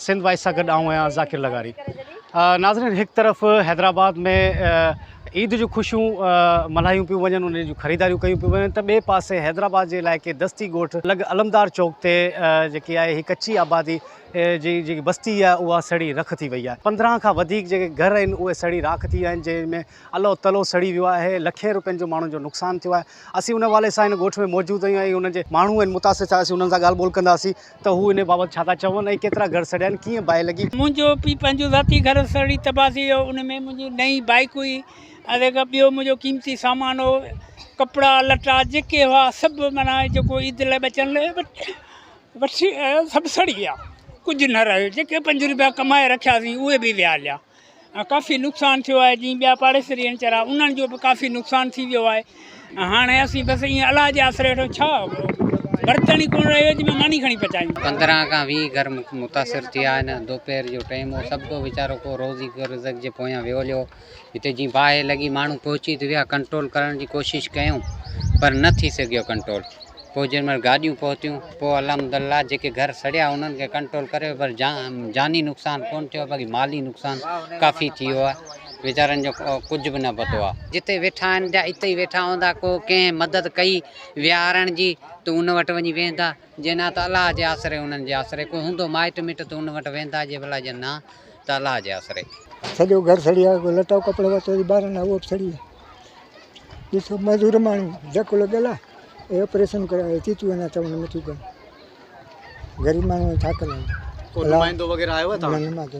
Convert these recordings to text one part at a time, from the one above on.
Sindh wise सां गॾु आऊं आहियां ज़ाकिर लगारी। नाज़रीन, हिकु तरफ़ हैदराबाद में ईद जो खुशियूं मल्हायूं पियूं वञनि, उन जूं ख़रीदारियूं कयूं पियूं वञनि, त ॿिए पासे हैदराबाद जे इलाइक़े दस्ती ॻोठ लॻ अलमदार चौक ते जेकी आहे ही कच्ची आबादी जी जेकी बस्ती आहे उहा सड़ी रख थी वई आहे। 15 खां वधीक जेके घर आहिनि उहे सड़ी राख थी विया आहिनि, जंहिंमें अलो तलो सड़ी वियो आहे। लखे रुपयनि जो माण्हुनि जो नुक़सानु थियो आहे। असीं उन वाले सां हिन ॻोठ में मौजूदु आहियूं ऐं उन जे माण्हू आहिनि मुतासिर थिया, असीं उन्हनि सां ॻाल्हि ॿोल कंदासीं त हू इन बाबति छा था चवनि ऐं केतिरा घर सड़िया आहिनि, कीअं बाहि लॻी। मुंहिंजो पीउ पंहिंजो ज़ाती घर सड़ी तबाह थी वियो। उन में मुंहिंजी नई बाइक हुई, अरे ॿियो मुंहिंजो क़ीमती सामान हो, कपिड़ा लटा जेके हुआ सभु माना जेको ईद लाइ बचण लाइ वठी सभु सड़ी विया। कुझु न रहियो। जेके 5 रुपया कमाए रखियासीं उहे बि विया हलिया। काफ़ी नुक़सानु थियो आहे। जीअं ॿिया पाड़ेसरी आहिनि चरा, उन्हनि जो बि काफ़ी नुक़सानु थी वियो आहे। हाणे असीं बसि ईअं अलाह जे आसिरे वेठो छा बर्तन ई कोन रहियो जंहिंमें मानी खणी पचायूं। 15 खां 20 घर मुतासिर थिया आहिनि। दोपहर जो टाइम हो, सभु को वीचारो को रोज़ी रिज़्क़ जे पोयां वियो। हिते जीअं बाहि लॻी, माण्हू पहुची त विया, कंट्रोल करण जी कोशिशि कयूं पर न थी सघियो कंट्रोल। पोइ जंहिं महिल गाॾियूं पहुतियूं, पोइ अलहमदिल्ला जेके घर सड़िया उन्हनि खे कंट्रोल करे, पर जानी नुक़सानु कोन थियो, बाक़ी माली नुक़सानु काफ़ी थी वियो आहे। वीचारनि जो कुझु बि न पतो आहे। जिते वेठा आहिनि जा हिते ई वेठा हूंदा, को कंहिं मदद कई विहारण जी त उन वटि वञी वेंदा, जे न त अलाह जे आसिरे उन्हनि जे आसिरे को हूंदो माइट मिट त उन वटि वेंदा, जे भला जे न त अलाह जे आसिरे। सॼो घर सड़ी आहे। लटा कपिड़ा वरितो ॿारनि उहो बि सड़ी आहे। ॾिसो मज़दूर माण्हू धकु लॻियल आहे, ऐं ऑपरेशन कराए थी अञा त उन में थियूं कनि। ग़रीब माण्हू थाकल आहिनि। नुमाइंदो वग़ैरह आयो आहे?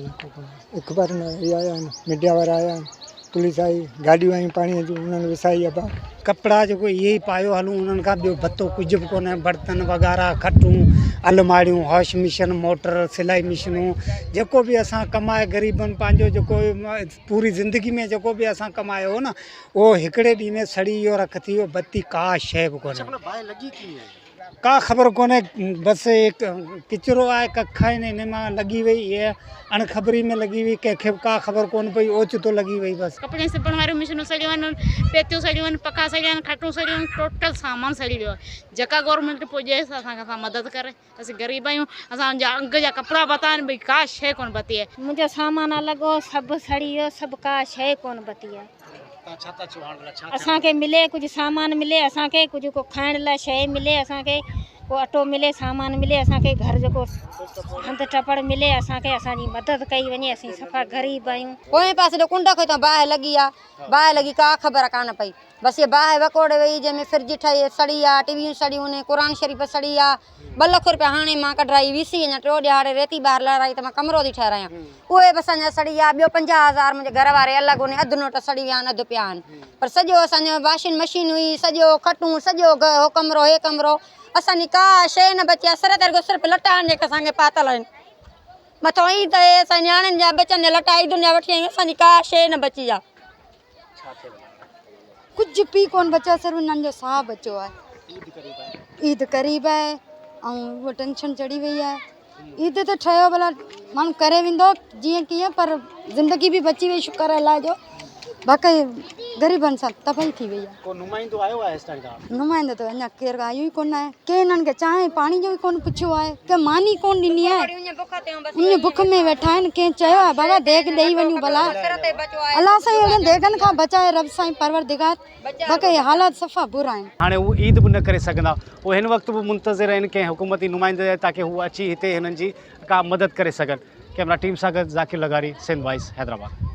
हिकु बार न आया आहिनि, मीडिया वारा आया आहिनि, पुलिस आई, गाॾियूं आयूं पाणीअ जूं, उन्हनि विसाई आहे। कपिड़ा जेको इहे ई पायो हलूं, उन्हनि खां ॿियो भतो कुझु बि कोन्हे। बर्तन वग़ैरह, खटूं, अलमारियूं, वॉश मिशन, मोटर, सिलाई मशीनूं, जेको बि असां कमाए ग़रीबनि पंहिंजो जेको पूरी ज़िंदगी में जेको बि असां कमायो हो न, उहो हिकिड़े ॾींहं में सड़ी वियो, रख थी वियो। बत्ती का शइ बि कोन्हे, का ख़बर कोन्हे। बसि किचिरो आहे, कख आहिनि, हिन मां लॻी वई, इहा अणख़बरी में लॻी वई, कंहिंखे का ख़बर कोन पई, ओचितो लॻी वई। बसि कपिड़े सिबण वारियूं मशीनूं सड़ियूं आहिनि, पेतियूं सड़ियूं आहिनि, पका सड़िया आहिनि, खटूं सड़ियूं आहिनि, टोटल सामान सड़ी वियो आहे। जेका गवर्नमेंट पुॼे असांखे असां मदद करे। असीं ग़रीब आहियूं, असांजा अंग जा कपिड़ा बता आहिनि, भई का शइ कोन बची आहे। मुंहिंजो सामान लॻो सभु सड़ी वियो, सभु का शइ कोन बची आहे। असांखे मिले कुझु सामान मिले, असांखे कुझु को खाइण लाइ शइ मिले, असांखे को अटो मिले, सामान मिले, असांखे घर जेको हंधि टपड़ मिले, असांखे असांजी मदद कई वञे। असीं सफ़ा ग़रीब आहियूं। पोइ पासे कुंड खों त बाहि लॻी आहे, बाहि लॻी का ख़बर कान पई। बसि इहा बाहि वकोड़े वई, जंहिंमें फ्रिज ठही सड़ी आहे, टीवियूं सड़ियूं आहिनि, क़ुर शरीफ़ सड़ी आहे। 2 लख रुपया हाणे मां कढाई, वीसी अञा 3 ॾियारे रेती ॿाहिरि लड़ाई त मां कमिरो थी ठहिरायां, उहे बि असांजा सड़ी आहे। ॿियो 50,000 मुंहिंजे घर वारे अलॻि उन अधु नोट सड़ी विया आहिनि, अधु पिया आहिनि। पर सॼो असांजो वॉशिंग मशीन हुई, सॼो खटूं, सॼो हो कमिरो, हे कमिरो, असांजी का शइ न बची आहे। सिर्फ़ु लटा आहिनि जेके असांखे पातल आहिनि। मथां ई त असां नियाणियुनि जा बचनि जा लटा ईदुनि जा वठी आयूं, असांजी का शइ न बची आहे। कुझु बि कोन बचियो, सिर्फ़ु उन्हनि जो साह बचियो आहे। ईद क़रीब आहे ऐं उहा टेंशन चढ़ी वई आहे। ईद त ठहियो भला माण्हू करे वेंदो जीअं कीअं, पर ज़िंदगी बि बची वई, शुक्र अलाह जो। बाक़ी ग़रीबनि सां तबाही थी वई आहे। को नुमाइंदो आयो आहे हेसि ताईं खां? नुमाइंदो त अञा केरु आयो ई कोन आहे। कंहिं हिननि खे चांहि पाणी जो बि कोन पुछियो आहे, कंहिं मानी कोन ॾिनी आहे। ईअं बुख में वेठा आहिनि। कंहिं चयो आहे बाबा देग ॾेई वञूं भला, अलाह साईं अहिड़नि देगनि खां बचाए रब साईं परवरदिगार। बाक़ी हालात सफ़ा बुरा आहिनि। हाणे हू ईद बि न करे सघंदा, उहे हिन वक़्तु बि मुंतज़िर आहिनि कंहिं हुकूमती नुमाइंदे ताकी हू अची हिते हिननि जी का मदद करे सघनि। कैमरा टीम सां गॾु ज़ाकिर लगारी, सिंध वाइस, हैदराबाद।